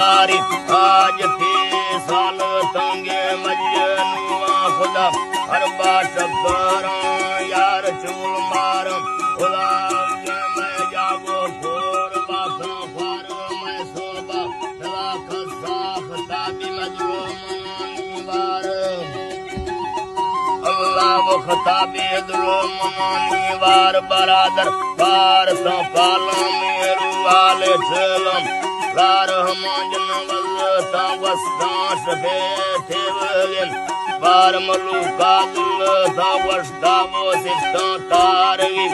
सारी आज थी साल तंगे मजनुआ खुदा हर बाट कर यार चूल मार खुदा मैं जागो फोर बाखा फार मैं सोबा दवा खसा खता भी मजलूम वार अल्लाह वो खता भी मजलूम वार बरादर बार तो पाला मेरू वाले चलम लार हम जन वलता वस्ताश बेथे वगन बार मलूका दुलता वस्ता वो सिस्ता तारगी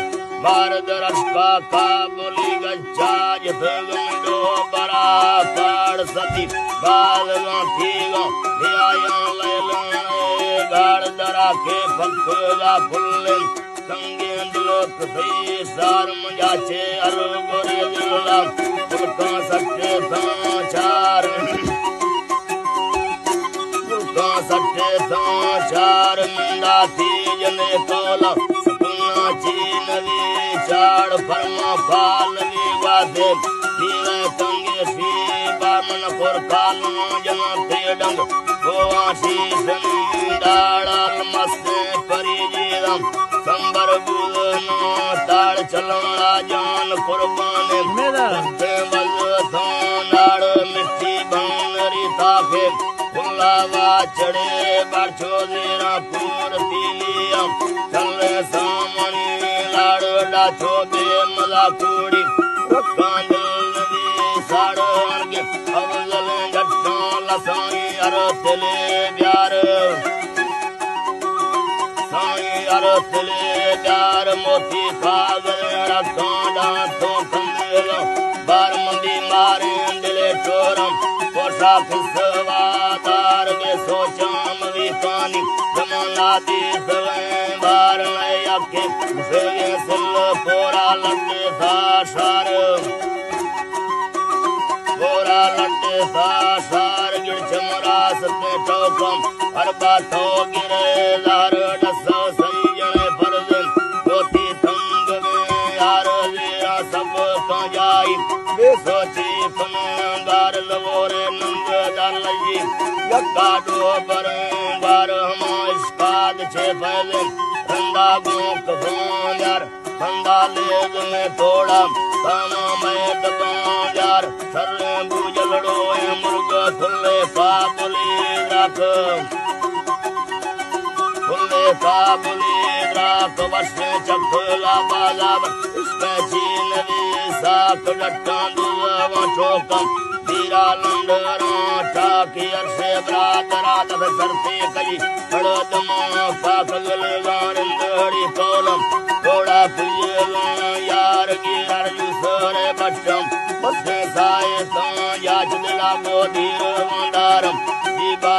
बार दरस्का काबुली गच्चाज भगंडो बरा पाड़ सती बालगा थीगा ध्याया लैला गाड़ दरा के फक्का फुल्लन संगेंद लोक सही सार मजाचे अरगोरे दिला पुलका सच्चे समाचार पुलका सच्चे समाचार मंदा थी जने कोला सपना चीनवी चाड़ फरमा फालवी गादे दीवे तंगे सी बामन कोर कालना जना तेडंग गोवा सी संदाड़ाल मस्ते परिजीदम संबर बुलनो ताड़ चलना जान कुर्बान मेरा नाड़ मिट्टी बनरी ताके बुलावा चढ़े बरछो देरा पूर तीलिया चले सामनी लाड़ डाछो बे मजा कूड़ी रकान नदी साड़ अर्गे अवजल घट्टा लसाई अर तेले प्यार अरतले प्यार मोती कागल रखाड़ा तो खंदेलो बार मंदी मारे दिले चोरम कोठा फिसवादार में सोचाम भी पानी जमाना दी सवे बार नए आके सगे सिल पोरा लट्टे सार पोरा लट्टे सार गिर चमरास पे ठोकम हर बातों गिरे लार डसो सोची फनगार लवोरे नंद डालजी यकाडो बरंगार हम इसकाद छे फैले ठंडा गोक फोंजार ठंडा लेग में थोड़ा ताना में दबाजार सरले बुजलड़ो ए मुर्ग खुले काबुली राख खुले काबुली राख वर्षे चखला बाजाब इसमें चीनवी साख डट्टा दुआ चौकम दीरा लंडरा टाकी अरसे ब्रादरा दफ सरते कई खड़दमा पाकगल गारंदड़ी कोलम थोड़ा पुजला यार की अर्जु सरे बच्चम बच्चे साए तो याच दिला को धीर मंदारम दीबा